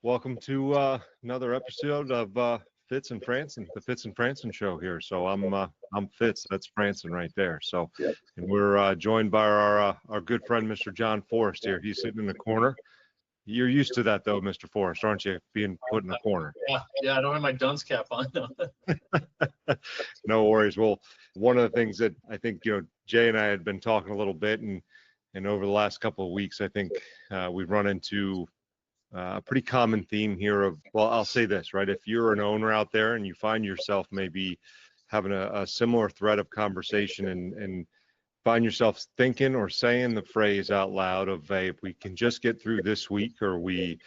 Welcome to another episode of Fitz and Franon, the Fitz and Franon Show here. So I'm Fitz, that's Franon right there. So, Yep. and we're joined by our good friend, Mr. John Forrest here. He's sitting in the corner. You're used to that though, Mr. Forrest, aren't you? Being put in the corner. Yeah. I don't have my dunce cap on though. No worries. Well, one of the things that I think Jay and I had been talking a little bit, and over the last couple of weeks, I think we've run into a pretty common theme here of, well, I'll say this, right? If you're an owner out there and you find yourself maybe having a similar thread of conversation and find yourself thinking or saying the phrase out loud of, hey, if we can just get through this week, or we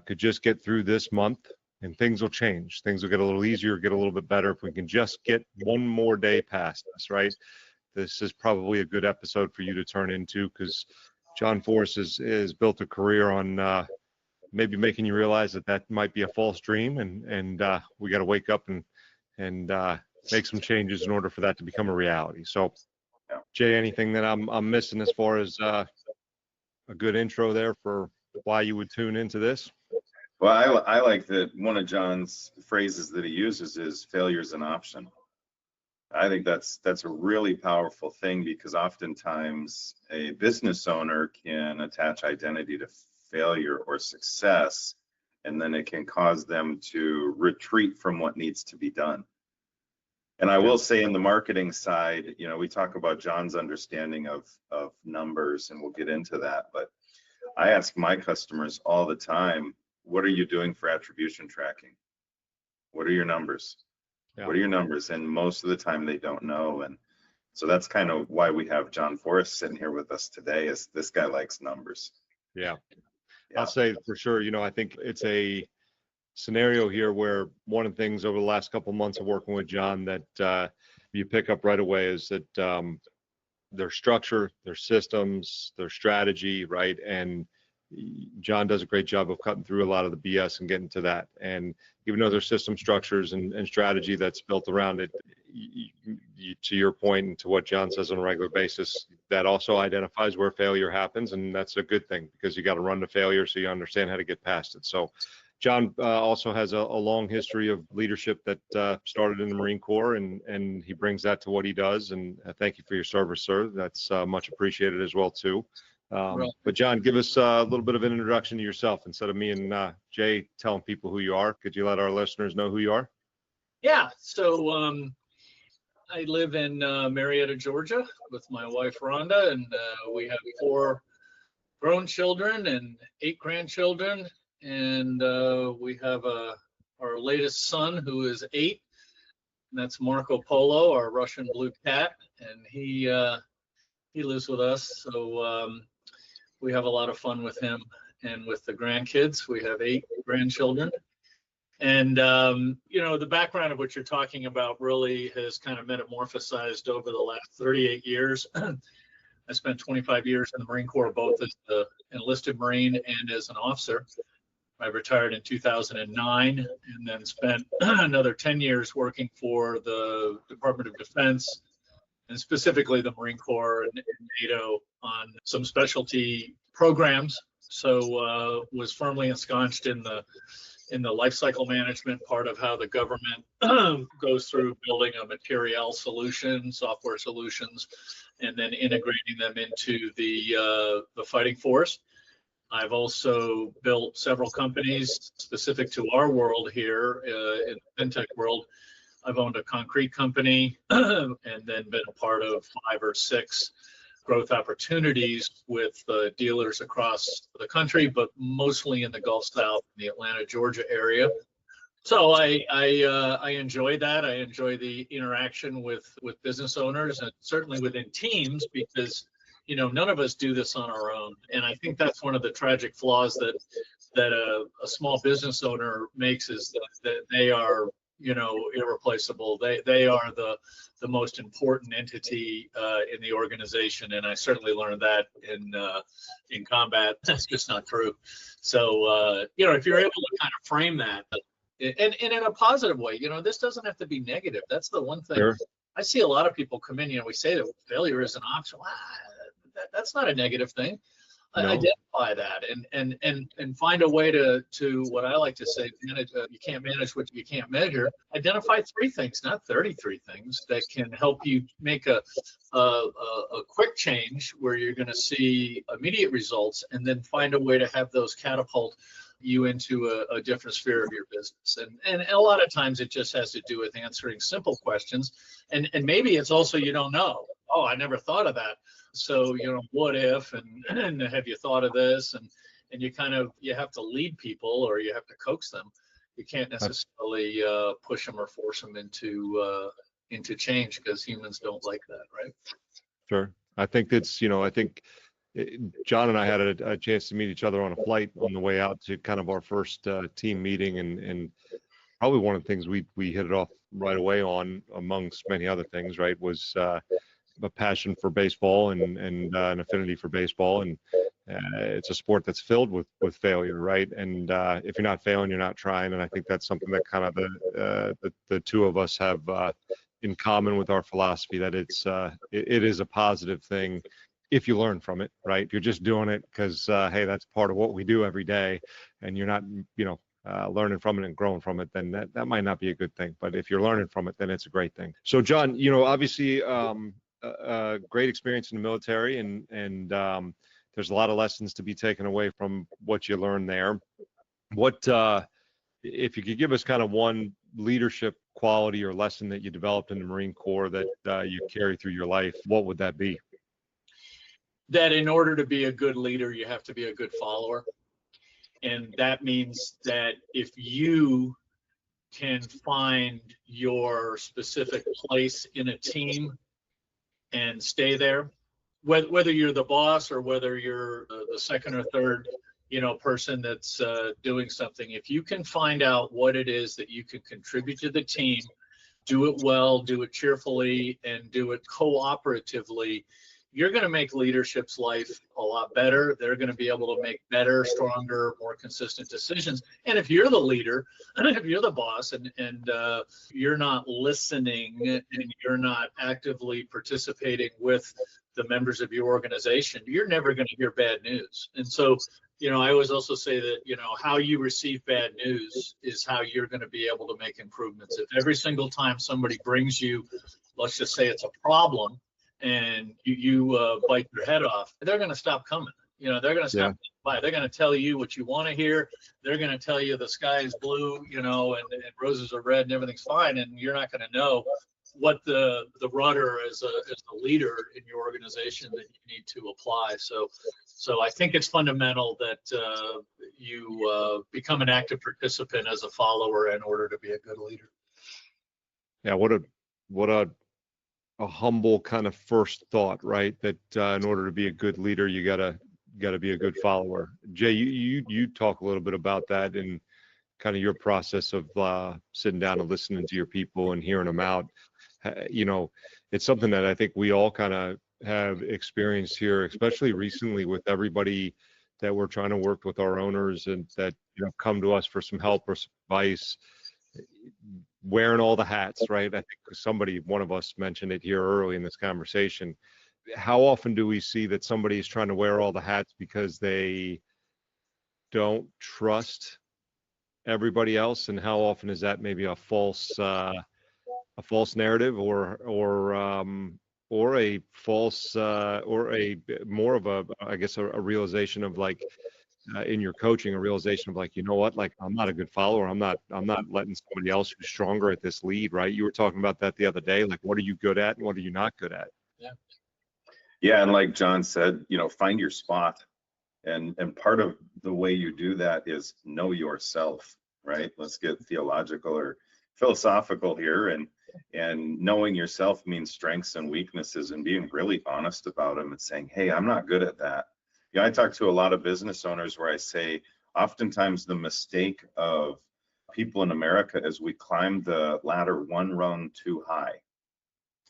could just get through this month, and things will change. Things will get a little easier, get a little bit better if we can just get one more day past us, right? This is probably a good episode for you to turn into, because John Forrest has built a career on maybe making you realize that might be a false dream, and we got to wake up and make some changes in order for that to become a reality. So, Jay, anything that I'm missing as far as a good intro there for why you would tune into this? Well, I like that one of John's phrases that he uses is failure is an option. I think that's a really powerful thing, because oftentimes a business owner can attach identity to failure or success, and then it can cause them to retreat from what needs to be done. And I will say, in the marketing side, we talk about John's understanding of numbers, and we'll get into that, but I ask my customers all the time, what are you doing for attribution tracking? What are your numbers? Yeah. What are your numbers? And most of the time they don't know. And so that's kind of why we have John Forrest sitting here with us today, is this guy likes numbers. Yeah. I'll say for sure, I think it's a scenario here where one of the things over the last couple of months of working with John that you pick up right away is that their structure, their systems, their strategy, right? And John does a great job of cutting through a lot of the BS and getting to that. And even though there's system structures and strategy that's built around it, to your point and to what John says on a regular basis, that also identifies where failure happens. And that's a good thing, because you got to run to failure so you understand how to get past it. So John also has a long history of leadership that started in the Marine Corps, and he brings that to what he does. And thank you for your service, sir. That's much appreciated as well, too. But John, give us a little bit of an introduction to yourself instead of me and Jay telling people who you are. Could you let our listeners know who you are? Yeah. So I live in Marietta, Georgia, with my wife Rhonda, and we have 4 grown children and 8 grandchildren, and we have our latest son, who is 8, and that's Marco Polo, our Russian blue cat, and he lives with us. So we have a lot of fun with him and with the grandkids. We have 8 grandchildren. And, the background of what you're talking about really has kind of metamorphosized over the last 38 years. I spent 25 years in the Marine Corps, both as an enlisted Marine and as an officer. I retired in 2009, and then spent another 10 years working for the Department of Defense, and specifically the Marine Corps and NATO, on some specialty programs. So was firmly ensconced in the life cycle management part of how the government goes through building a materiel solution, software solutions, and then integrating them into the fighting force. I've also built several companies specific to our world here in the fintech world. I've owned a concrete company and then been a part of 5 or 6 growth opportunities with dealers across the country, but mostly in the Gulf South, the Atlanta, Georgia area. So I enjoy that. I enjoy the interaction with business owners, and certainly within teams, because none of us do this on our own. And I think that's one of the tragic flaws that a small business owner makes, is that they are irreplaceable. They are the most important entity in the organization, and I certainly learned that in combat. That's just not true. So if you're able to kind of frame that, and in a positive way, this doesn't have to be negative. That's the one thing. Sure. I see a lot of people come in. We say that failure is an option. That's not a negative thing. No. Identify that and find a way to what I like to say, manage, you can't manage what you can't measure. Identify 3 things, not 33 things, that can help you make a quick change where you're going to see immediate results, and then find a way to have those catapult you into a different sphere of your business. And a lot of times it just has to do with answering simple questions. And maybe it's also, you don't know. Oh, I never thought of that. So, what if, and have you thought of this? And you have to lead people, or you have to coax them. You can't necessarily push them or force them into change, because humans don't like that, right? Sure. I think that's, John and I had a chance to meet each other on a flight on the way out to kind of our first team meeting, and probably one of the things we hit it off right away on, amongst many other things, right, was a passion for baseball and an affinity for baseball, and it's a sport that's filled with failure, right? And if you're not failing, you're not trying, and I think that's something that kind of the 2 of us have in common with our philosophy, that it is a positive thing if you learn from it, right? If you're just doing it because hey, that's part of what we do every day, and you're not learning from it and growing from it, then that might not be a good thing. But if you're learning from it, then it's a great thing. So John, obviously a great experience in the military, and there's a lot of lessons to be taken away from what you learned there. What if you could give us kind of one leadership quality or lesson that you developed in the Marine Corps that you carry through your life, what would that be? That in order to be a good leader, you have to be a good follower. And that means that if you can find your specific place in a team and stay there, whether you're the boss or whether you're the second or third, person that's doing something, if you can find out what it is that you can contribute to the team, do it well, do it cheerfully, and do it cooperatively, you're going to make leadership's life a lot better. They're going to be able to make better, stronger, more consistent decisions. And if you're the leader, if you're the boss, and you're not listening and you're not actively participating with the members of your organization, you're never going to hear bad news. And so, I always also say that, how you receive bad news is how you're going to be able to make improvements. If every single time somebody brings you, let's just say it's a problem, and you bite your head off, they're going to stop coming. They're going to stop by. They're going to tell you what you want to hear. They're going to tell you the sky is blue, and roses are red and everything's fine, and you're not going to know what the rudder as a leader in your organization that you need to apply. So I think it's fundamental that you become an active participant as a follower in order to be a good leader. Yeah, what a humble kind of first thought, right? That in order to be a good leader, you gotta be a good follower. Jay, you talk a little bit about that in kind of your process of sitting down and listening to your people and hearing them out. It's something that I think we all kind of have experienced here, especially recently with everybody that we're trying to work with, our owners, and that come to us for some help or some advice, wearing all the hats, right? I think one of us mentioned it here early in this conversation. How often do we see that somebody is trying to wear all the hats because they don't trust everybody else, and how often is that maybe a false narrative, or a false or a more of a realization of, like, in your coaching, a realization of, like, like, I'm not a good follower. I'm not letting somebody else who's stronger at this lead, right? You were talking about that the other day. Like, what are you good at and what are you not good at? Yeah, and like John said, find your spot. And part of the way you do that is know yourself, right? Let's get theological or philosophical here. And knowing yourself means strengths and weaknesses, and being really honest about them and saying, hey, I'm not good at that. I talk to a lot of business owners where I say, oftentimes the mistake of people in America is we climb the ladder one rung too high.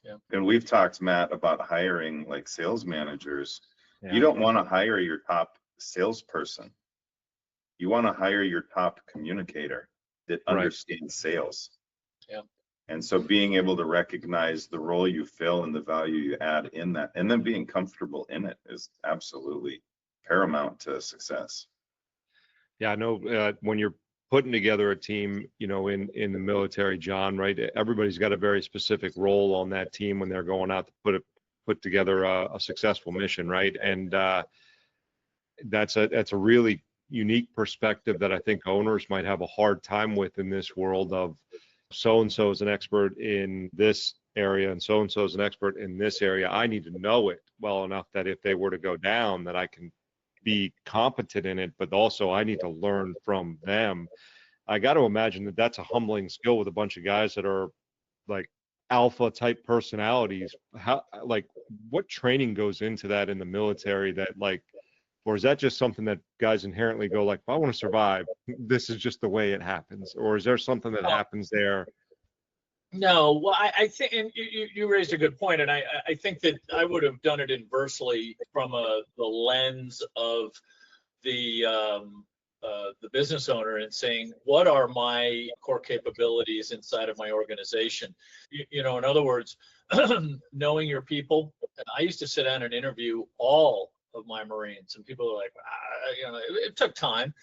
Yeah. And we've talked, Matt, about hiring like sales managers. Yeah. You don't want to hire your top salesperson. You want to hire your top communicator that understands sales. Yeah. And so being able to recognize the role you fill and the value you add in that, and then being comfortable in it, is absolutely paramount to success. Yeah, I know when you're putting together a team, in the military, John, right? Everybody's got a very specific role on that team when they're going out to put together a successful mission, right? And that's a really unique perspective that I think owners might have a hard time with in this world of so-and-so is an expert in this area and so-and-so is an expert in this area. I need to know it well enough that if they were to go down, that I can be competent in it, but also I need to learn from them. I got to imagine that that's a humbling skill with a bunch of guys that are like alpha type personalities. What training goes into that in the military or is that just something that guys inherently go like, if I want to survive, this is just the way it happens? Or is there something that happens there? No, well, I think, and you raised a good point, and I think that I would have done it inversely from the lens of the business owner and saying, what are my core capabilities inside of my organization? In other words, knowing your people. I used to sit down and interview all of my Marines, and people are like, it took time,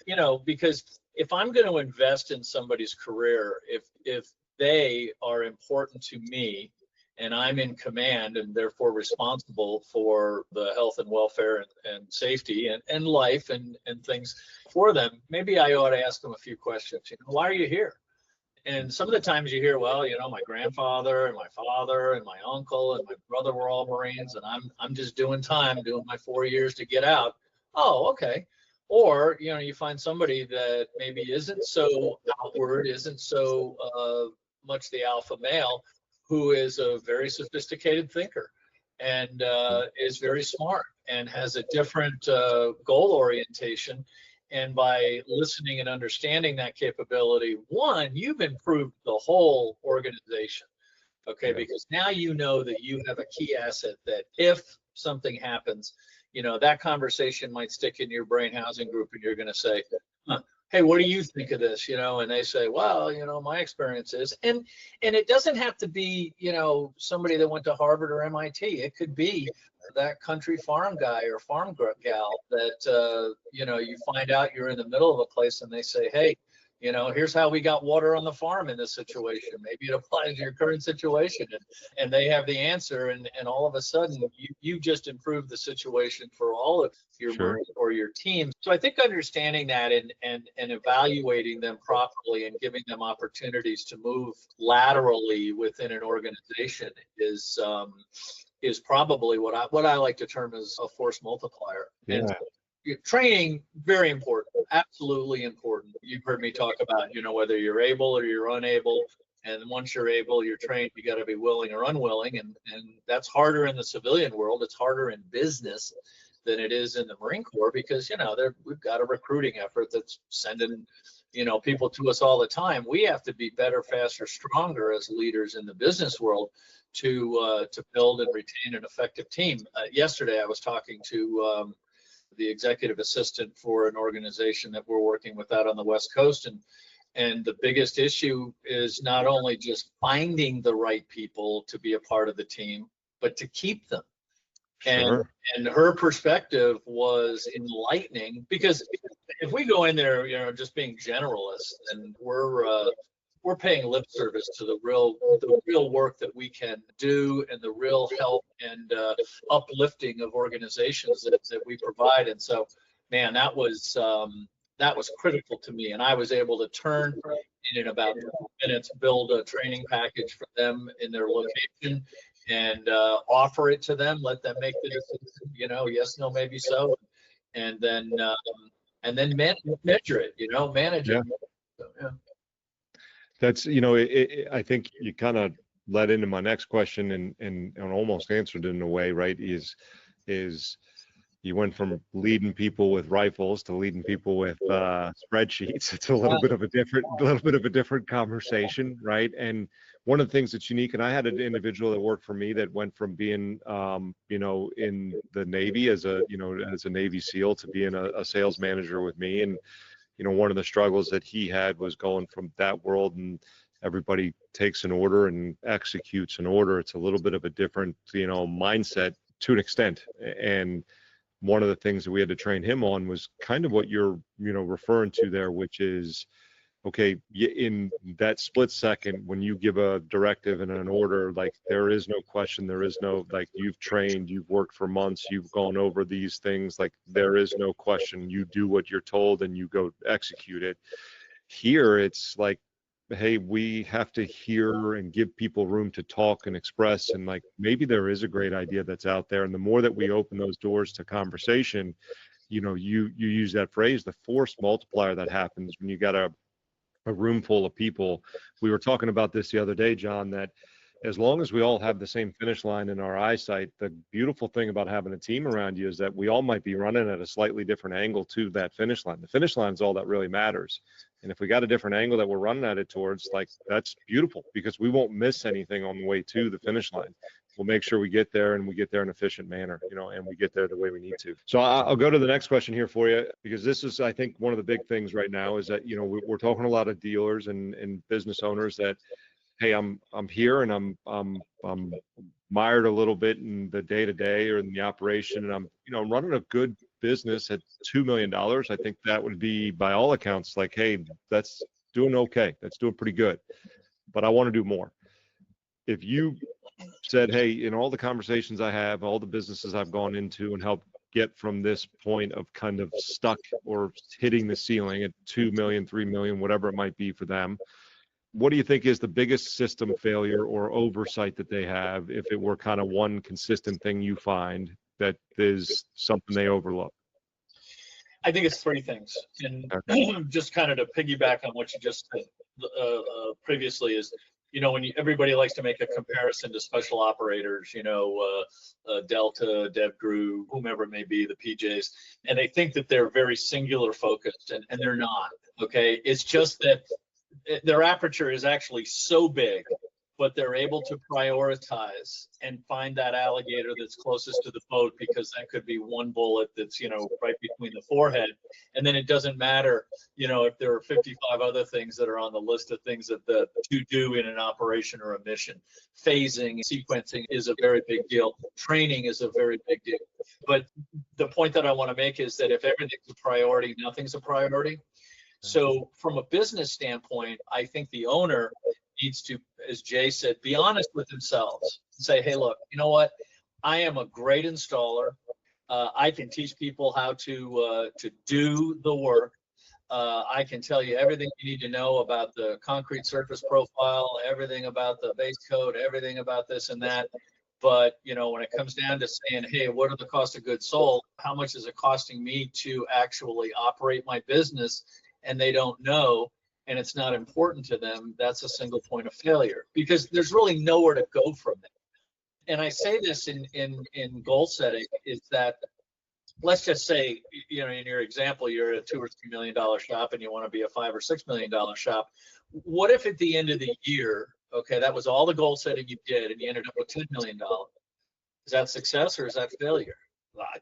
because if I'm going to invest in somebody's career, if they are important to me and I'm in command and therefore responsible for the health and welfare and safety and life and things for them, maybe I ought to ask them a few questions. Why are you here? And some of the times you hear, well, my grandfather and my father and my uncle and my brother were all Marines, and I'm just doing my 4 years to get out. Oh, okay. Or, you find somebody that maybe isn't so outward, isn't so much the alpha male, who is a very sophisticated thinker and is very smart and has a different goal orientation. And by listening and understanding that capability, one, you've improved the whole organization, okay? Yeah. Because now you know that you have a key asset that if something happens, that conversation might stick in your brain housing group, and you're going to say, hey, what do you think of this? And they say, well, my experience is, and it doesn't have to be, somebody that went to Harvard or MIT. It could be that country farm guy or farm gal that, you find out you're in the middle of a place and they say, hey, here's how we got water on the farm in this situation. Maybe it applies to your current situation, and they have the answer. And all of a sudden you just improved the situation for all of your Sure. or your team. So I think understanding that and evaluating them properly and giving them opportunities to move laterally within an organization is probably what I like to term as a force multiplier. Yeah. And training, very important, absolutely important. You've heard me talk about, whether you're able or you're unable. And once you're able, you're trained, you got to be willing or unwilling. And that's harder in the civilian world. It's harder in business than it is in the Marine Corps, because, we've got a recruiting effort that's sending, people to us all the time. We have to be better, faster, stronger as leaders in the business world to build and retain an effective team. Yesterday, I was talking to the executive assistant for an organization that we're working with out on the West Coast. And the biggest issue is not only just finding the right people to be a part of the team, but to keep them. Sure. And her perspective was enlightening, because if we go in there, just being generalists, and we're paying lip service to the real work that we can do and the real help and uplifting of organizations that we provide. And so, man, that was critical to me. And I was able to turn in about 20 minutes, build a training package for them in their location, and offer it to them, let them make the decision, yes, no, maybe so, and then measure it, manage it. So, yeah. That's, I think you kind of led into my next question and almost answered it in a way, right? Is you went from leading people with rifles to leading people with spreadsheets. It's a little bit of a different conversation, right? And one of the things that's unique, and I had an individual that worked for me that went from being, in the Navy as a Navy SEAL to being a sales manager with me. And, one of the struggles that he had was going from that world, and everybody takes an order and executes an order. It's a little bit of a different, mindset to an extent. And one of the things that we had to train him on was kind of what you're, referring to there, which is, okay, in that split second, when you give a directive and an order, like there is no question, there is no, like you've trained, you've worked for months, you've gone over these things, like there is no question, you do what you're told and you go execute it. Here, it's like, hey, we have to hear and give people room to talk and express, and like maybe there is a great idea that's out there, and the more that we open those doors to conversation, you use that phrase, the force multiplier that happens when you got a room full of people. We were talking about this the other day, John, that as long as we all have the same finish line in our eyesight, the beautiful thing about having a team around you is that we all might be running at a slightly different angle to that finish line. The finish line is all that really matters. And if we got a different angle that we're running at it towards, like that's beautiful, because we won't miss anything on the way to the finish line. We'll make sure we get there, and we get there in an efficient manner, and we get there the way we need to. So I'll go to the next question here for you, because this is, I think, one of the big things right now is that, we're talking to a lot of dealers and business owners that, hey, I'm here and I'm mired a little bit in the day-to-day or in the operation, and I'm running a good business at $2 million. I think that would be, by all accounts, like, hey, that's doing okay. That's doing pretty good, but I want to do more. If you said, hey, in all the conversations I have, all the businesses I've gone into and helped get from this point of kind of stuck or hitting the ceiling at 2 million, 3 million, whatever it might be for them, what do you think is the biggest system failure or oversight that they have, if it were kind of one consistent thing you find that is something they overlook? I think it's three things. And just kind of to piggyback on what you just said previously is, when everybody likes to make a comparison to special operators, Delta, DevGru, whomever it may be, the PJs, and they think that they're very singular focused, and they're not, okay? It's just that their aperture is actually so big, but they're able to prioritize and find that alligator that's closest to the boat, because that could be one bullet that's, right between the forehead. And then it doesn't matter, if there are 55 other things that are on the list of things that to do in an operation or a mission. Phasing, sequencing is a very big deal. Training is a very big deal. But the point that I want to make is that if everything's a priority, nothing's a priority. So from a business standpoint, I think the owner needs to, as Jay said, be honest with themselves and say, hey, look, you know what? I am a great installer. I can teach people how to do the work. I can tell you everything you need to know about the concrete surface profile, everything about the base coat, everything about this and that. But, when it comes down to saying, hey, what are the cost of goods sold? How much is it costing me to actually operate my business? And they don't know, and it's not important to them, that's a single point of failure, because there's really nowhere to go from there. And I say this in goal setting is that, let's just say, in your example, you're at a $2 or $3 million shop and you want to be a $5 or $6 million shop. What if at the end of the year, okay, that was all the goal setting you did and you ended up with $10 million? Is that success or is that failure?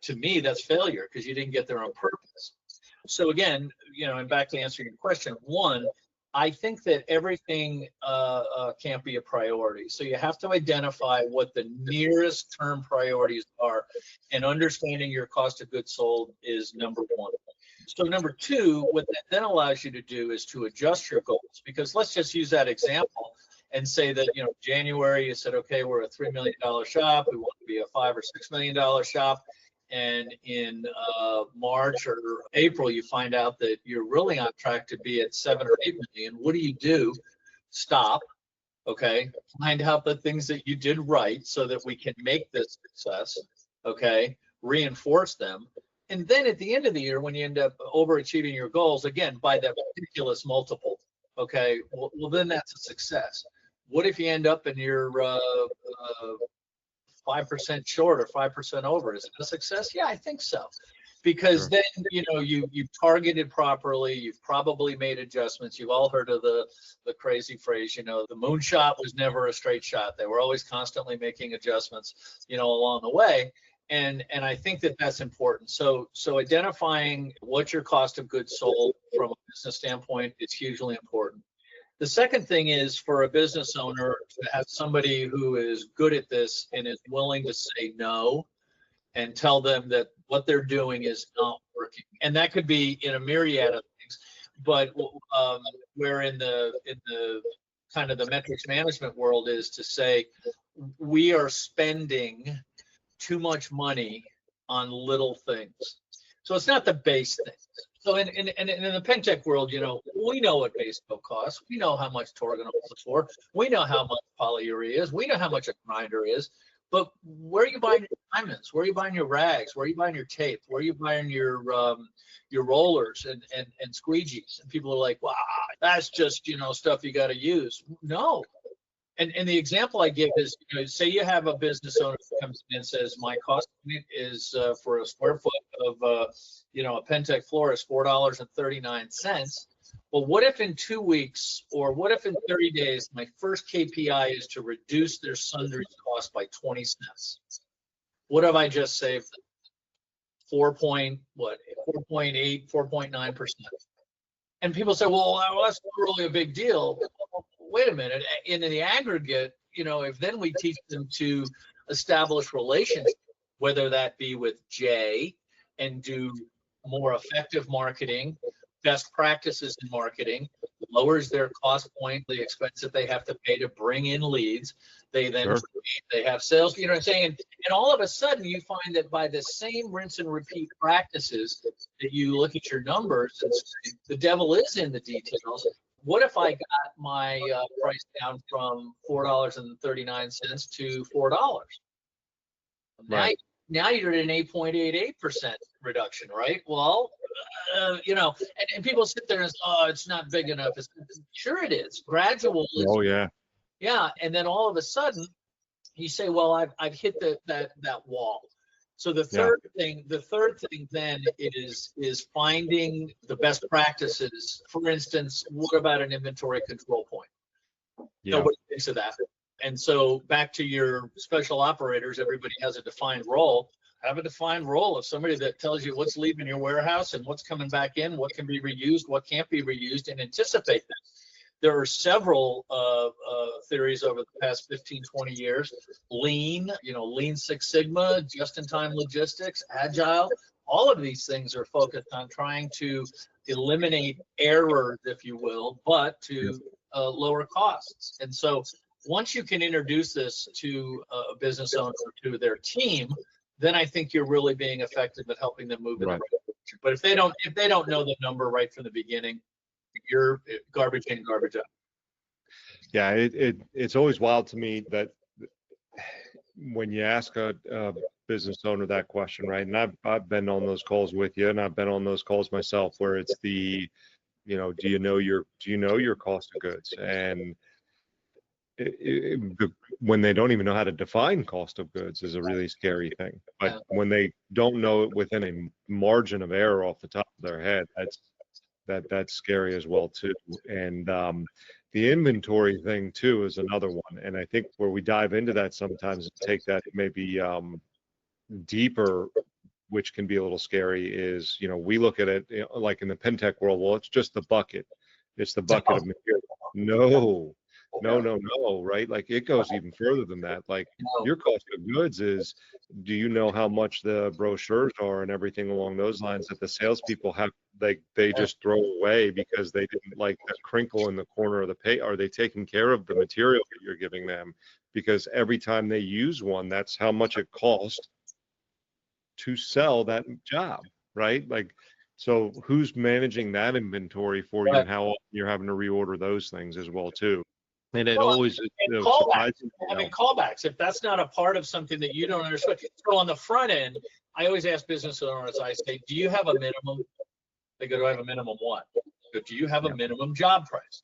To me, that's failure, because you didn't get there on purpose. So again, and back to answering your question, one, I think that everything can't be a priority. So you have to identify what the nearest term priorities are, and understanding your cost of goods sold is number one. So number two, what that then allows you to do is to adjust your goals, because let's just use that example and say that, January you said, okay, we're a $3 million shop. We want to be a $5 or $6 million shop. And in March or April, you find out that you're really on track to be at 7 or 8 million. What do? Stop, okay? Find out the things that you did right so that we can make this success, okay? Reinforce them. And then at the end of the year, when you end up overachieving your goals, again, by that ridiculous multiple, okay? Well, then that's a success. What if you end up and you're 5% short or 5% over? Is it a success? Yeah, I think so. Because then, you've targeted properly, you've probably made adjustments. You've all heard of the crazy phrase, the moon shot was never a straight shot. They were always constantly making adjustments, along the way. And I think that that's important. So identifying what your cost of goods sold from a business standpoint is hugely important. The second thing is for a business owner to have somebody who is good at this and is willing to say no and tell them that, what they're doing is not working. And that could be in a myriad of things. But where in the kind of the metrics management world is to say, we are spending too much money on little things. So it's not the base things. So in the Pentech world, we know what base coat costs. We know how much Torganol is for. We know how much polyurea is. We know how much a grinder is. But where are you buying your diamonds? Where are you buying your rags? Where are you buying your tape? Where are you buying your rollers and squeegees? And people are like, wow, that's just, stuff you got to use. No. And the example I give is, say you have a business owner who comes in and says, my cost is for a square foot of, a Pentech floor is $4.39. Well, what if in 2 weeks, or what if in 30 days, my first KPI is to reduce their sundries cost by 20 cents? What have I just saved? 4.8, 4.9%. And people say, well, that's not really a big deal. Wait a minute. In the aggregate, if then we teach them to establish relationships, whether that be with Jay and do more effective marketing, best practices in marketing, lowers their cost point, the expense that they have to pay to bring in leads. They then they have sales, you know what I'm saying? And all of a sudden you find that by the same rinse and repeat practices that you look at your numbers, and the devil is in the details. What if I got my price down from $4.39 to $4? Right. Now you're at an 8.88% reduction, right? Well, and people sit there and say, oh, it's not big enough. Sure it is. Gradual is. Oh, yeah. Yeah, and then all of a sudden you say, well, I've hit that wall. So the third thing then is finding the best practices. For instance, what about an inventory control point? Yeah. Nobody thinks of that. And so back to your special operators, everybody has a defined role. Have a defined role of somebody that tells you what's leaving your warehouse and what's coming back in, what can be reused, what can't be reused, and anticipate that. There are several theories over the past 15, 20 years. Lean, Lean Six Sigma, just-in-time logistics, agile. All of these things are focused on trying to eliminate errors, if you will, but to lower costs. And so once you can introduce this to a business owner or to their team, then I think you're really being effective at helping them move in the right direction. But if they don't know the number right from the beginning, you're garbage in, garbage out. Yeah, it's always wild to me that when you ask a business owner that question, right? And I've been on those calls with you, and I've been on those calls myself, where it's do you know your cost of goods? And when they don't even know how to define cost of goods is a really scary thing. But when they don't know it within a margin of error off the top of their head, that's scary as well too. And the inventory thing too is another one. And I think where we dive into that sometimes and take that maybe deeper, which can be a little scary, is we look at it like in the Pentech world. Well, it's just the bucket. It's the bucket of material. No, right? Like it goes even further than that. Like your cost of goods is, do you know how much the brochures are and everything along those lines that the salespeople have, they just throw away because they didn't like the crinkle in the corner of the pay? Are they taking care of the material that you're giving them? Because every time they use one, that's how much it costs to sell that job, right? Like, so who's managing that inventory for you, and how often you're having to reorder those things as well too? And it always having callbacks, if that's not a part of something that you don't understand. So on the front end, I always ask business owners, I say, do you have a minimum? They go, do I have a minimum what? But do you have a minimum job price?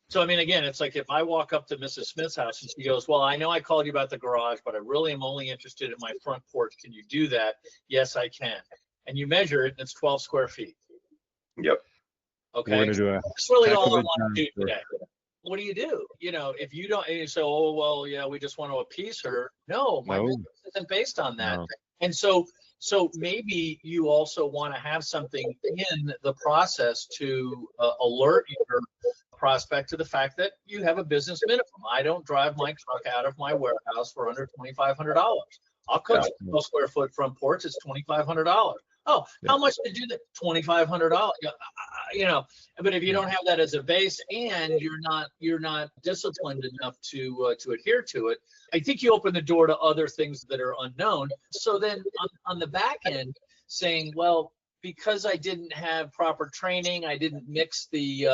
So, I mean, again, it's like if I walk up to Mrs. Smith's house and she goes, well, I know I called you about the garage, but I really am only interested in my front porch. Can you do that? Yes, I can. And you measure it and it's 12 square feet. Yep. Okay. That's really all I want to do today. What do? If you don't, and you say, oh, well, yeah, we just want to appease her. No, my business isn't based on that. No. And so maybe you also want to have something in the process to alert your prospect to the fact that you have a business minimum. I don't drive my truck out of my warehouse for under $2,500. I'll cut you 12 square foot front porch. It's $2,500. Oh, how much to do that? $2,500. But if you don't have that as a base and you're not disciplined enough to adhere to it, I think you open the door to other things that are unknown. So then on the back end, saying, well, because I didn't have proper training, I didn't mix the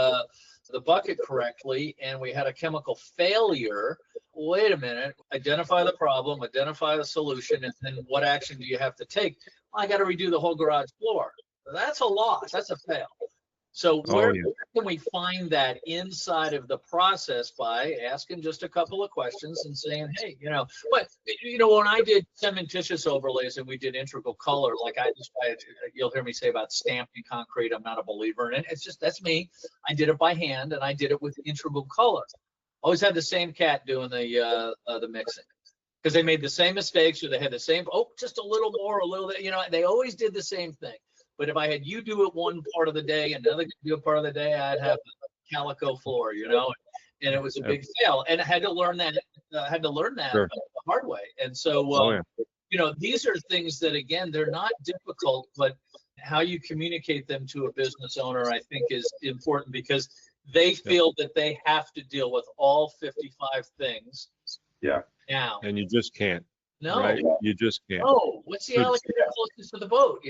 bucket correctly, and we had a chemical failure. Wait a minute, identify the problem, identify the solution, and then what action do you have to take? Well, I got to redo the whole garage floor. That's a loss. That's a fail. So where can we find that inside of the process? By asking just a couple of questions and saying, hey, when I did cementitious overlays and we did integral color, like you'll hear me say about stamping concrete, I'm not a believer in it. It's just, that's me. I did it by hand and I did it with integral color. Always had the same cat doing the mixing because they made the same mistakes or they had the same, just a little more, a little, they always did the same thing. But if I had you do it one part of the day and another do a part of the day, I'd have a calico floor, and it was a big fail. And I had to learn that, Sure. the hard way. And so, these are things that, again, they're not difficult, but how you communicate them to a business owner, I think, is important because they feel that they have to deal with all 55 things. Yeah. Now. And you just can't. No. Right? You just can't. Oh, what's the alligator closest to the boat,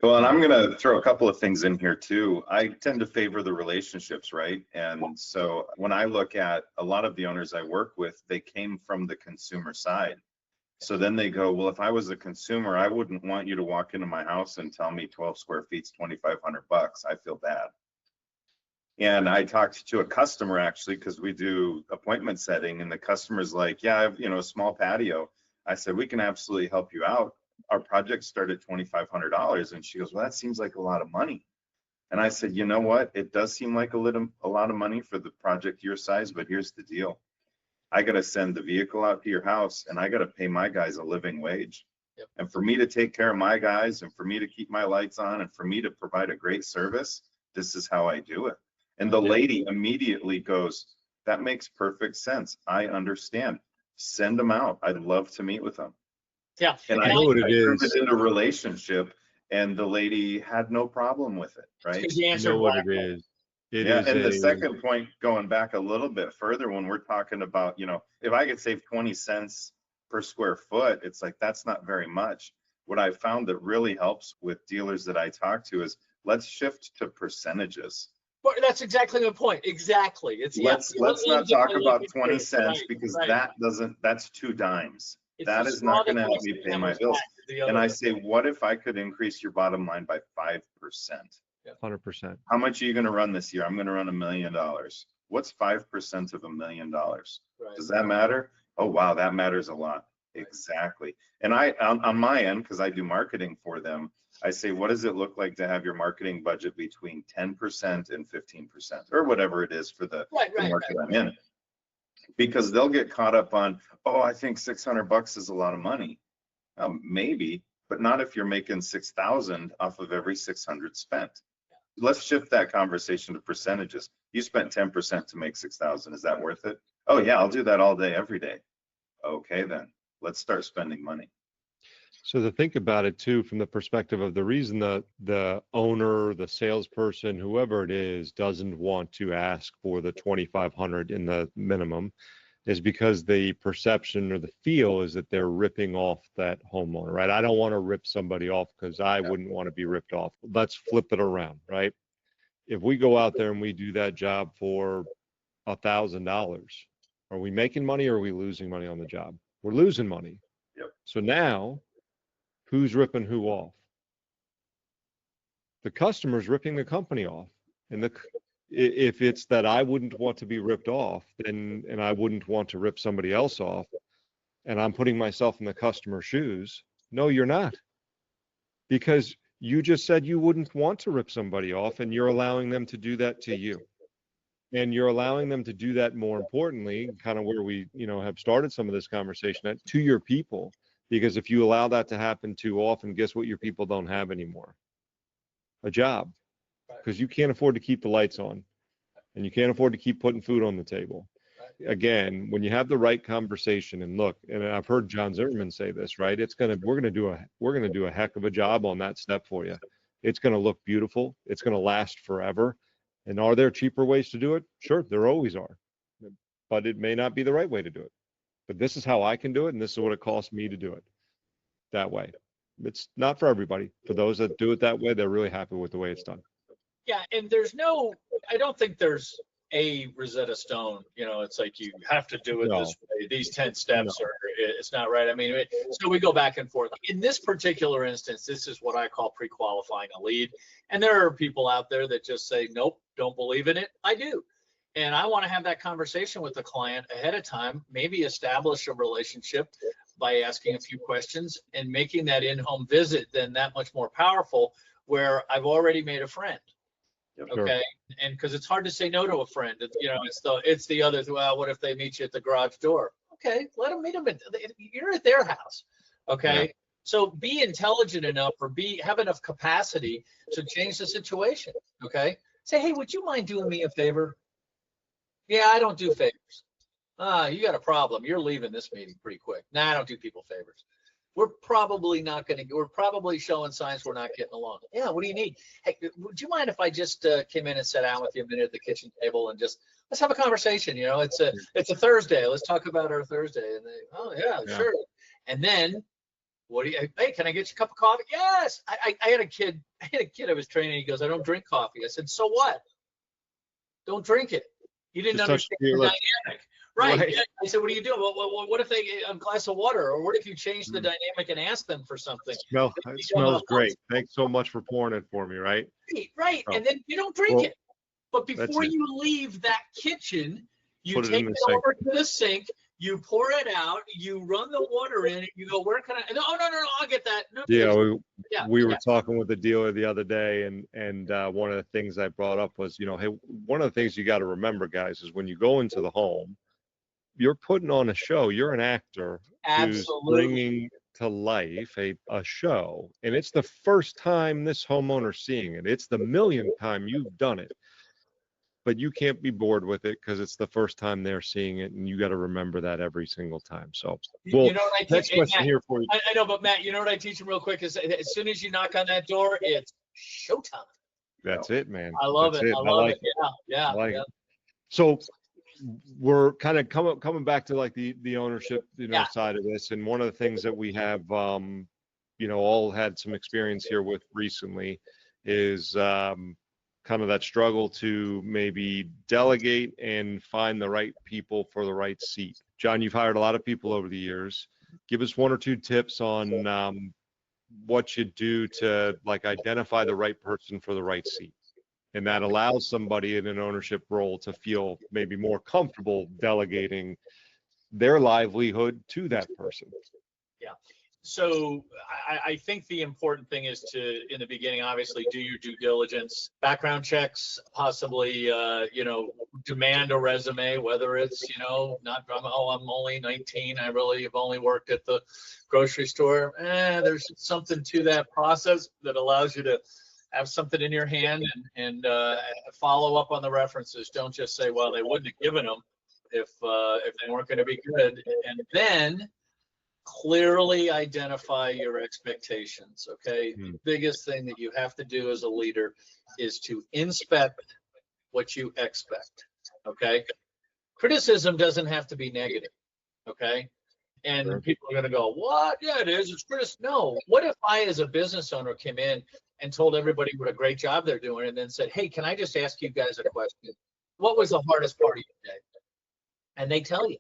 Well, and I'm going to throw a couple of things in here too. I tend to favor the relationships, right? And so when I look at a lot of the owners I work with, they came from the consumer side. So then they go, well, if I was a consumer, I wouldn't want you to walk into my house and tell me 12 square feet's $2,500. I feel bad. And I talked to a customer actually, because we do appointment setting, and the customer's like, yeah, I have, a small patio. I said, we can absolutely help you out. Our project started at $2,500. And she goes, well, that seems like a lot of money. And I said, you know what? It does seem like a lot of money for the project your size, but here's the deal. I got to send the vehicle out to your house and I got to pay my guys a living wage. Yep. And for me to take care of my guys and for me to keep my lights on and for me to provide a great service, this is how I do it. And the lady immediately goes, that makes perfect sense. I understand. Send them out. I'd love to meet with them. Yeah. And I know what it turned is. it into a relationship and the lady had no problem with it, right? You know what it is. And the second point, going back a little bit further, when we're talking about, if I could save 20 cents per square foot, it's like, that's not very much. What I found that really helps with dealers that I talk to is let's shift to percentages. Well, that's exactly the point. Exactly. Let's not talk about 20 cents because that's 2 dimes. That is not going to help me pay my bills. And I say, what if I could increase your bottom line by 5%? 100%. How much are you going to run this year? I'm going to run $1 million. What's 5% of $1 million? Right. Does that matter? Oh, wow, that matters a lot. Exactly. And I, on my end, because I do marketing for them, I say, what does it look like to have your marketing budget between 10% and 15% or whatever it is for the market I'm in? Because they'll get caught up on, I think $600 is a lot of money. Maybe, but not if you're making 6,000 off of every 600 spent. Let's shift that conversation to percentages. You spent 10% to make 6,000. Is that worth it? Oh yeah, I'll do that all day, every day. Okay, then let's start spending money. So to think about it too, from the perspective of the reason the owner, the salesperson, whoever it is, doesn't want to ask for the 2,500 in the minimum is because the perception or the feel is that they're ripping off that homeowner, right? I don't want to rip somebody off because I wouldn't want to be ripped off. Let's flip it around, right? If we go out there and we do that job for $1,000, are we making money or are we losing money on the job? We're losing money. Yep. So now, who's ripping who off? The customer's ripping the company off. And if it's that I wouldn't want to be ripped off, and I wouldn't want to rip somebody else off, and I'm putting myself in the customer's shoes, no, you're not. Because you just said you wouldn't want to rip somebody off, and you're allowing them to do that to you. And you're allowing them to do that, more importantly, kind of where we, have started some of this conversation, to your people. Because if you allow that to happen too often, guess what your people don't have anymore? A job. Because you can't afford to keep the lights on and you can't afford to keep putting food on the table. again, when you have the right conversation, and look, and I've heard John Zimmerman say this, right? We're gonna do a heck of a job on that step for you. It's gonna look beautiful. It's gonna last forever. And are there cheaper ways to do it? Sure, there always are, but it may not be the right way to do it. But this is how I can do it, and this is what it costs me to do it that way. It's not for everybody. For those that do it that way, they're really happy with the way it's done. Yeah, and I don't think there's a Rosetta Stone, it's like you have to do it No. this way. These 10 steps it's not right. I mean, so we go back and forth. In this particular instance, this is what I call pre-qualifying a lead. And there are people out there that just say, nope, don't believe in it. I do. And I want to have that conversation with the client ahead of time, maybe establish a relationship by asking a few questions and making that in-home visit then that much more powerful, where I've already made a friend. Sure. Okay. And because it's hard to say no to a friend, it's the other, well, what if they meet you at the garage door? Okay, let them meet them. You're at their house. Okay. Yeah. So be intelligent enough or have enough capacity to change the situation. Okay. Say, hey, would you mind doing me a favor? Yeah, I don't do favors. You got a problem. You're leaving this meeting pretty quick. Nah, I don't do people favors. We're probably showing signs we're not getting along. Yeah, what do you need? Hey, would you mind if I just came in and sat down with you a minute at the kitchen table and just let's have a conversation? It's a Thursday. Let's talk about our Thursday. And yeah, sure. And then hey, can I get you a cup of coffee? Yes. I had a kid I was training. He goes, I don't drink coffee. I said, so what? Don't drink it. You didn't understand the dynamic. Right. I said, what do you do? Well, what if they get a glass of water? Or what if you change the dynamic and ask them for something? It smells great. Thanks so much for pouring it for me, right? Right. And then you don't drink it. But before you leave that kitchen, you take it over to the sink, you pour it out, you run the water in, and you go, where can I? No, I'll get that. No, we were talking with the dealer the other day, and one of the things I brought up was, hey, one of the things you got to remember, guys, is when you go into the home, you're putting on a show. You're an actor who's bringing to life a show, and it's the first time this homeowner's seeing it. It's the millionth time you've done it, but you can't be bored with it because it's the first time they're seeing it, and you got to remember that every single time. So, next question here for you. I know, but Matt, you know what I teach them real quick is as soon as you knock on that door, it's showtime. That's it, man. I love it. I love it. Yeah. So we're kind of coming back to like the ownership, side of this. And one of the things that we have, all had some experience here with recently is kind of that struggle to maybe delegate and find the right people for the right seat. John, you've hired a lot of people over the years. Give us one or two tips on what you do to like identify the right person for the right seat. And that allows somebody in an ownership role to feel maybe more comfortable delegating their livelihood to that person. Yeah. So I think the important thing is to, in the beginning, obviously do your due diligence, background checks, possibly, demand a resume, whether it's, not, I'm only 19. I really have only worked at the grocery store. There's something to that process that allows you to have something in your hand and follow up on the references. Don't just say, well, they wouldn't have given them if they weren't going to be good. And then clearly identify your expectations. Okay. The biggest thing that you have to do as a leader is to inspect what you expect. Okay. Criticism doesn't have to be negative. Okay. And people are going to go, what? Yeah, it is. It's criticism. No. What if I, as a business owner, came in and told everybody what a great job they're doing and then said, hey, can I just ask you guys a question? What was the hardest part of your day? And they tell you.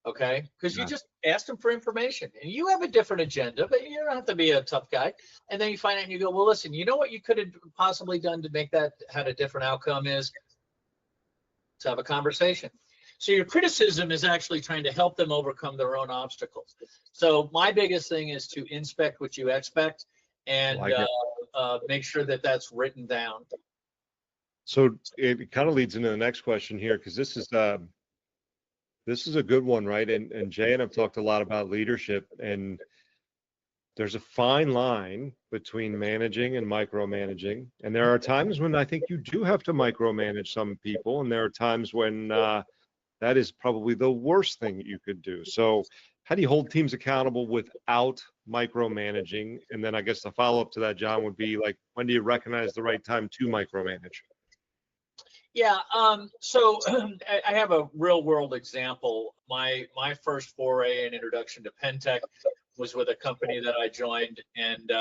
Okay, because you just asked them for information and you have a different agenda, but you don't have to be a tough guy. And then you find out and you go, well, listen, you know what you could have possibly done to make that had a different outcome is to have a conversation. So your criticism is actually trying to help them overcome their own obstacles. So my biggest thing is to inspect what you expect and make sure that that's written down. So it kind of leads into the next question here, because this is a good one, right? And Jay and I've talked a lot about leadership, and there's a fine line between managing and micromanaging. And there are times when I think you do have to micromanage some people, and there are times when that is probably the worst thing you could do. So how do you hold teams accountable without micromanaging? And then I guess the follow-up to that, John, would be like, when do you recognize the right time to micromanage? Yeah, so I have a real world example. My first foray and introduction to Pentech was with a company that I joined, and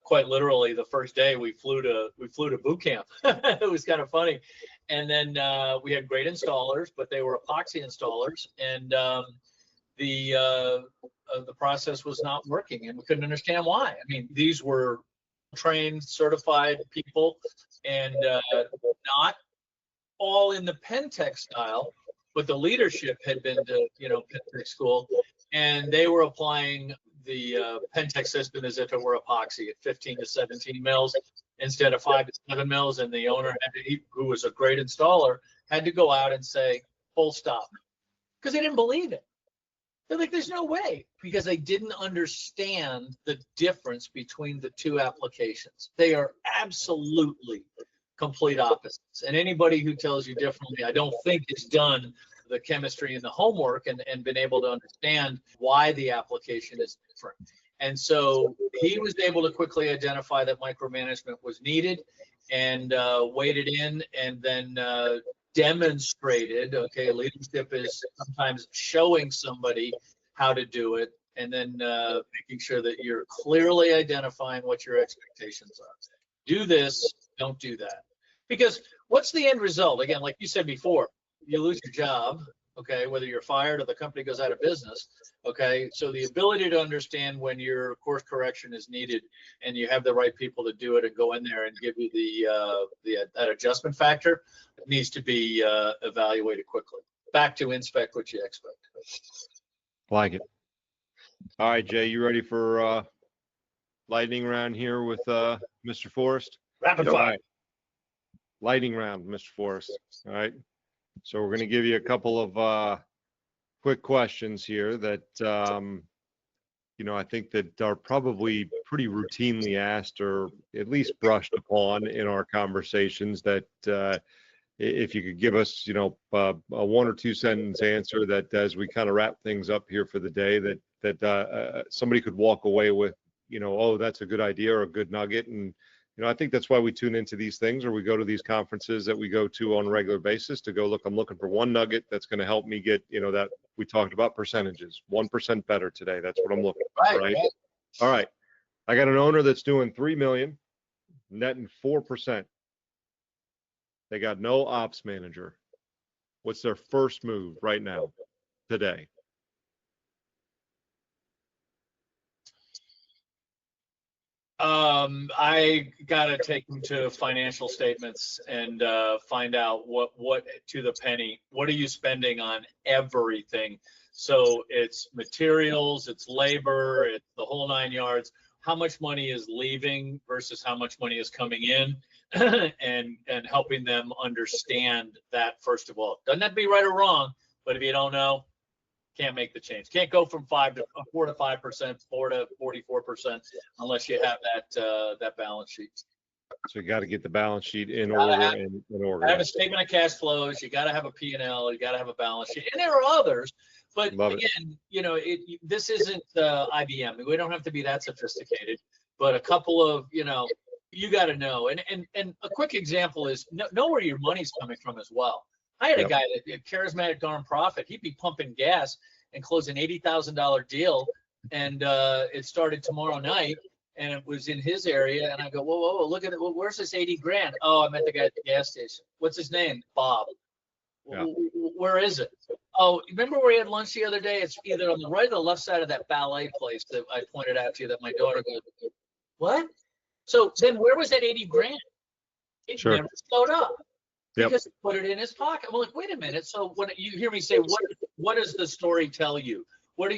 quite literally the first day we flew to boot camp. It was kind of funny. And then we had great installers, but they were epoxy installers, and the process was not working, and we couldn't understand why. I mean, these were trained, certified people, and not all in the Pentech style, but the leadership had been to, Pentech school, and they were applying the Pentech system as if it were epoxy at 15 to 17 mils instead of 5 to 7 mils. And the owner, who was a great installer, had to go out and say, full stop, because they didn't believe it. They're like, there's no way, because they didn't understand the difference between the two applications. They are absolutely complete opposites. And anybody who tells you differently, I don't think has done the chemistry and the homework and been able to understand why the application is different. And so he was able to quickly identify that micromanagement was needed, and waded in, and then demonstrated, okay, leadership is sometimes showing somebody how to do it, and then making sure that you're clearly identifying what your expectations are. Do this, don't do that. Because what's the end result? Again, like you said before, you lose your job, okay, whether you're fired or the company goes out of business, okay? So the ability to understand when your course correction is needed and you have the right people to do it and go in there and give you that adjustment factor needs to be evaluated quickly. Back to inspect what you expect. Like it. All right, Jay, you ready for lightning round here with Mr. Forrest? Rapid fire. All right. Lightning round, Mr. Forrest. All right. So we're going to give you a couple of quick questions here that, I think that are probably pretty routinely asked, or at least brushed upon in our conversations, that if you could give us, a 1 or 2 sentence answer that, as we kind of wrap things up here for the day, that somebody could walk away with, oh, that's a good idea or a good nugget. And I think that's why we tune into these things, or we go to these conferences that we go to on a regular basis to go, look, I'm looking for one nugget that's going to help me get, that we talked about percentages, 1% better today. That's what I'm looking for, right? All right. I got an owner that's doing 3 million, netting 4%. They got no ops manager. What's their first move right now, today? I gotta take them to financial statements and find out what to the penny. What are you spending on everything? So it's materials, it's labor, it's the whole 9 yards. How much money is leaving versus how much money is coming in, and helping them understand that, first of all. Doesn't have to be right or wrong, but if you don't know, can't make the change. Can't go from 4 to 5%, 4 to 44%, unless you have that balance sheet. So you got to get the balance sheet in order and Have a statement of cash flows. You got to have a P&L. You got to have a balance sheet, and there are others. But again, this isn't IBM. We don't have to be that sophisticated. But a couple of, you got to know. And a quick example is know where your money's coming from as well. I had a guy that had charismatic darn profit. He'd be pumping gas and close an $80,000 deal, and it started tomorrow night, and it was in his area. And I go, whoa, look at it. Well, where's this 80 grand? Oh, I met the guy at the gas station. What's his name? Bob. Yeah. Where is it? Oh, remember where we had lunch the other day? It's either on the right or the left side of that ballet place that I pointed out to you that my daughter goes, what? So then where was that 80 grand? It never showed up. Because he put it in his pocket. I'm like, wait a minute. So when you hear me say, what does the story tell you? What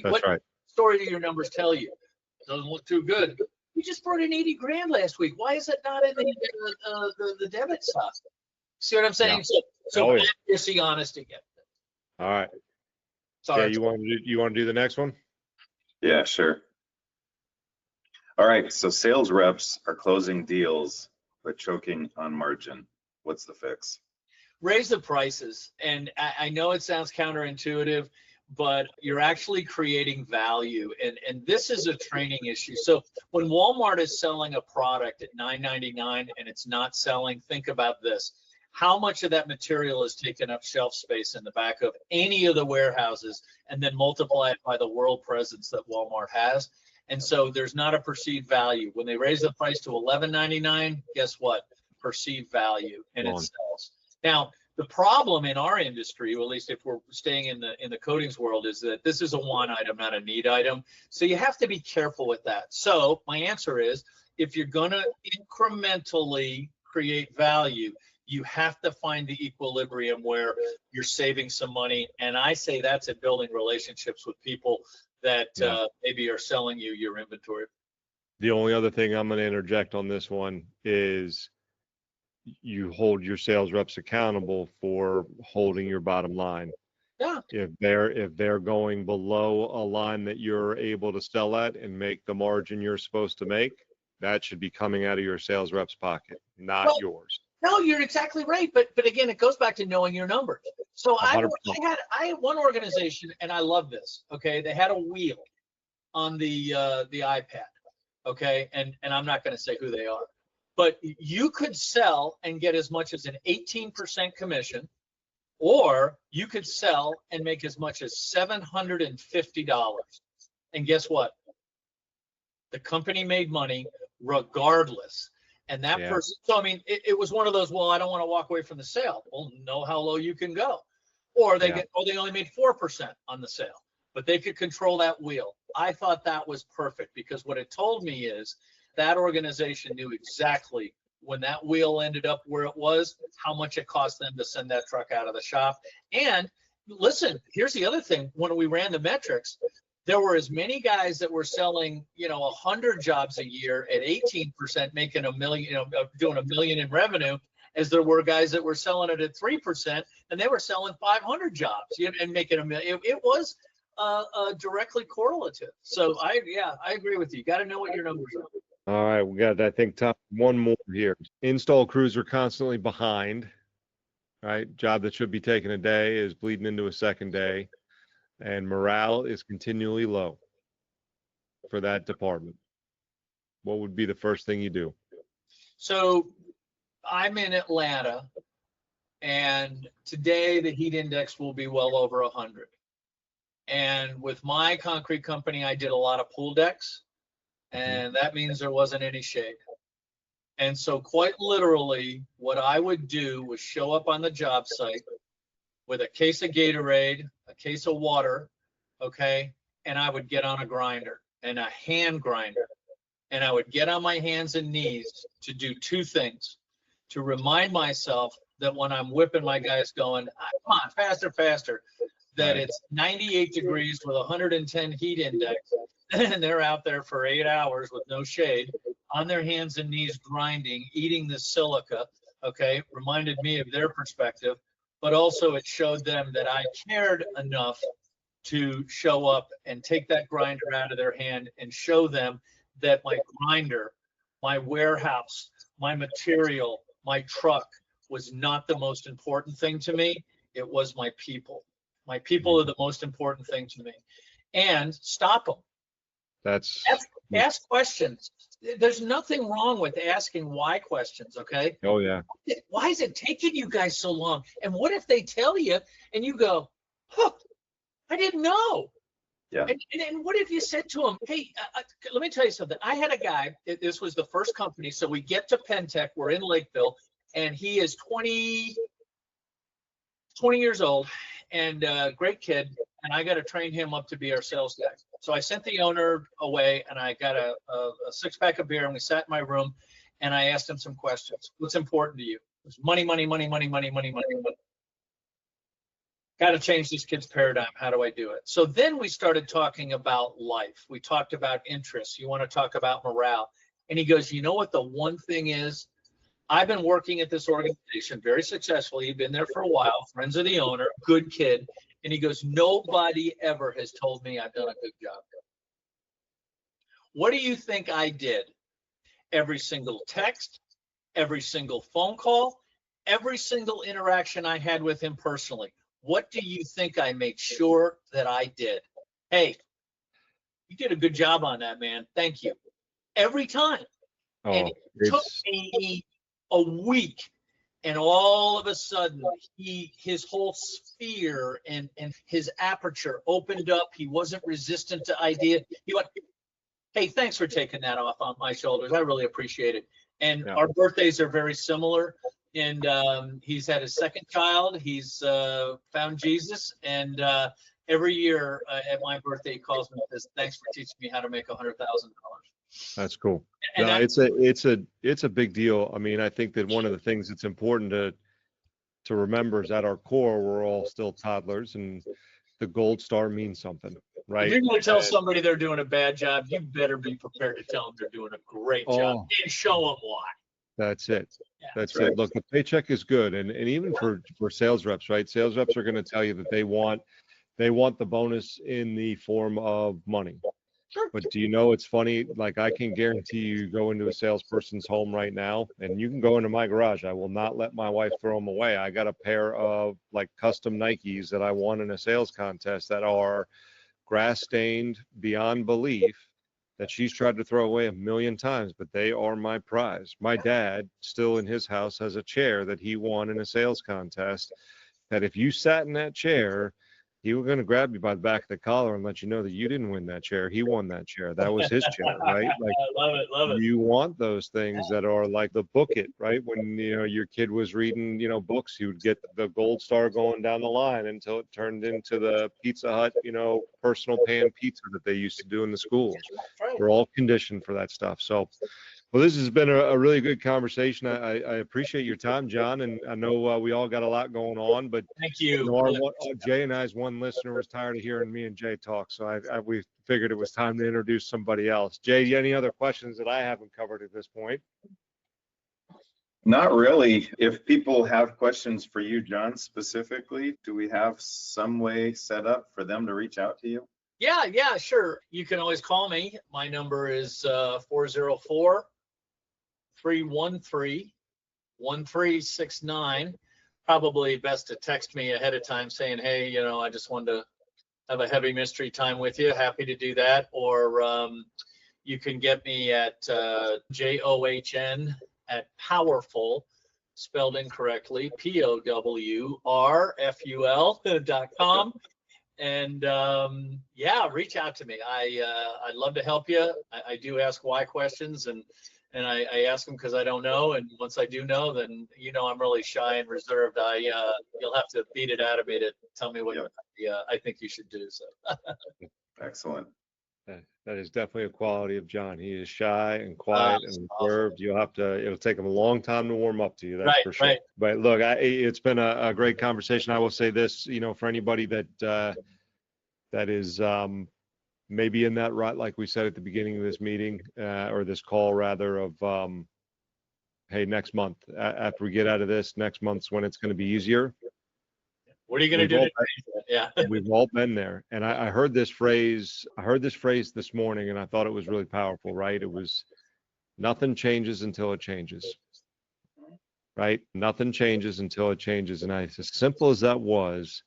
story do your numbers tell you? It doesn't look too good. You just brought in 80 grand last week. Why is it not in the debit stuff? See what I'm saying? Yeah. So accuracy, honesty. All right. Sorry. Yeah, you want to do the next one? Yeah, sure. All right. So sales reps are closing deals but choking on margin. What's the fix? raise the prices. And I know it sounds counterintuitive, but you're actually creating value. And this is a training issue. So when Walmart is selling a product at $9.99 and it's not selling, think about this. How much of that material is taking up shelf space in the back of any of the warehouses, and then multiply it by the world presence that Walmart has? And so there's not a perceived value. When they raise the price to $11.99, guess what? Perceived value, and it sells. Now, the problem in our industry, or at least if we're staying in the coatings world, is that this is a want item, not a need item. So you have to be careful with that. So my answer is, if you're going to incrementally create value, you have to find the equilibrium where you're saving some money. And I say that's at building relationships with people that maybe are selling you your inventory. The only other thing I'm going to interject on this one is you hold your sales reps accountable for holding your bottom line. Yeah. If they're going below a line that you're able to sell at and make the margin you're supposed to make, that should be coming out of your sales rep's pocket, not yours. No, you're exactly right. But again, it goes back to knowing your numbers. So I had one organization, and I love this. Okay, they had a wheel on the iPad. Okay, and I'm not going to say who they are, but you could sell and get as much as an 18% commission, or you could sell and make as much as $750. And guess what? The company made money regardless. And that person, so I mean, it was one of those, well, I don't want to walk away from the sale. Well, know how low you can go. Or they they only made 4% on the sale, but they could control that wheel. I thought that was perfect, because what it told me is that organization knew exactly when that wheel ended up where it was, how much it cost them to send that truck out of the shop. And listen, here's the other thing. When we ran the metrics, there were as many guys that were selling, 100 jobs a year at 18%, making $1 million, doing $1 million in revenue, as there were guys that were selling it at 3%, and they were selling 500 jobs and making $1 million. It was directly correlative. So I agree with you. You got to know what your numbers are. All right, we got, I think, one more here. Install crews are constantly behind, right? Job that should be taking a day is bleeding into a second day, and morale is continually low for that department. What would be the first thing you do? So I'm in Atlanta, and today the heat index will be well over 100. And with my concrete company, I did a lot of pool decks, and that means there wasn't any shade. And so quite literally, what I would do was show up on the job site with a case of Gatorade, a case of water, okay? And I would get on a grinder, and a hand grinder. And I would get on my hands and knees to do two things: to remind myself that when I'm whipping my guys going, come on, faster, faster, that it's 98 degrees with 110 heat index, and they're out there for 8 hours with no shade, on their hands and knees grinding, eating the silica, okay? Reminded me of their perspective, but also it showed them that I cared enough to show up and take that grinder out of their hand and show them that my grinder, my warehouse, my material, my truck was not the most important thing to me. It was my people. My people are the most important thing to me. And stop them. Ask questions. There's nothing wrong with asking why questions, okay? Oh, yeah. Why is it taking you guys so long? And what if they tell you and you go, I didn't know. Yeah. And what if you said to him, hey, let me tell you something. I had a guy, this was the first company. So we get to Pentec, we're in Lakeville, and he is 20 years old and a great kid. And I got to train him up to be our sales guy. So I sent the owner away, and I got a 6-pack of beer, and we sat in my room, and I asked him some questions. What's important to you? It was money, money, money, money, money, money, money, money. Got to change this kid's paradigm. How do I do it? So then we started talking about life. We talked about interests. You want to talk about morale. And he goes, you know what the one thing is? I've been working at this organization very successfully. He'd been there for a while, friends of the owner, good kid. And he goes, nobody ever has told me I've done a good job. What do you think I did? Every single text, every single phone call, every single interaction I had with him personally, what do you think I made sure that I did? Hey, you did a good job on that, man. Thank you. Every time. And Oh, it took it's me a week, and all of a sudden his whole sphere and his aperture opened up. He wasn't resistant to idea. He went, hey, thanks for taking that off on my shoulders. I really appreciate it. And Yeah. our birthdays are very similar. And he's had his second child. He's found Jesus. And every year at my birthday, he calls me and says, thanks for teaching me how to make $100,000. That's cool. And No, that- it's a big deal. I mean, I think that one of the things that's important to remember is at our core, we're all still toddlers, and the gold star means something, if right? you're going to tell somebody they're doing a bad job, you better be prepared to tell them they're doing a great job Oh. and show them why. That's it. Yeah, That's right. it. Look, the paycheck is good, and even for sales reps, right? Sales reps are going to tell you that they want the bonus in the form of money. Sure. But do you know, it's funny, like I can guarantee you go into a salesperson's home right now, and you can go into my garage. I will not let my wife throw them away. I got a pair of like custom Nikes that I won in a sales contest that are grass stained beyond belief, that she's tried to throw away a million times, but they are my prize. My dad, still in his house, has a chair that he won in a sales contest that if you sat in that chair, he was going to grab you by the back of the collar and let you know that you didn't win that chair. He won that chair. That was his chair, right? Like, I love it. Love it. you want those things that are like the book it, right? When, your kid was reading, books, he would get the gold star going down the line until it turned into the Pizza Hut, personal pan pizza that they used to do in the schools. Right. We're all conditioned for that stuff. So, well, this has been a really good conversation. I appreciate your time, John. And I know we all got a lot going on, but Thank you. Jay and I's one listener was tired of hearing me and Jay talk. So we figured it was time to introduce somebody else. Jay, any other questions that I haven't covered at this point? Not really. If people have questions for you, John, specifically, do we have some way set up for them to reach out to you? Yeah, sure. You can always call me. My number is 404-313-1369. Probably best to text me ahead of time saying, hey, I just wanted to have a heavy mystery time with you. Happy to do that. Or you can get me at JOHN at Powerful, spelled incorrectly, POWRFUL.com. And reach out to me. I'd love to help you. I do ask why questions, and I ask them because I don't know. And once I do know, then I'm really shy and reserved. You'll have to beat it out of me to tell me what I think you should do. So. Excellent. That is definitely a quality of John. He is shy and quiet and reserved. It'll take him a long time to warm up to you. That's for sure. Right. But look, it's been a great conversation. I will say this, for anybody that is maybe in that rut, like we said at the beginning of this meeting or this call rather, of hey, next month, after we get out of this, next month's when it's going to be easier. What are you going to do? Yeah. We've all been there. And I heard this phrase this morning, and I thought it was really powerful, right? It was, nothing changes until it changes, right? Nothing changes until it changes. And as simple as that was,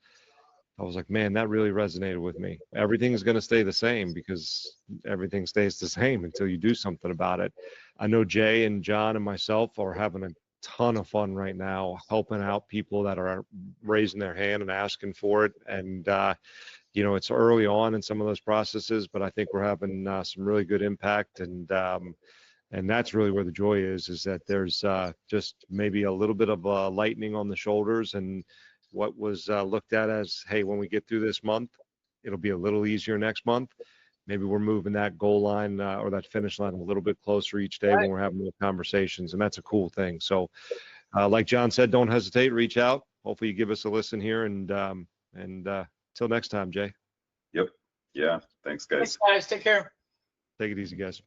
I was like, man, that really resonated with me. Everything's going to stay the same because everything stays the same until you do something about it. I know Jay and John and myself are having a ton of fun right now, helping out people that are raising their hand and asking for it. And, it's early on in some of those processes, but I think we're having some really good impact. And that's really where the joy is that there's just maybe a little bit of lightning on the shoulders, and what was looked at as, hey, when we get through this month, it'll be a little easier next month. Maybe we're moving that goal line or that finish line a little bit closer each day when we're having those conversations. And that's a cool thing. So like John said, don't hesitate, reach out. Hopefully you give us a listen here, and till next time, Jay. Yep. Yeah. Thanks, guys. Thanks, guys. Take care. Take it easy, guys.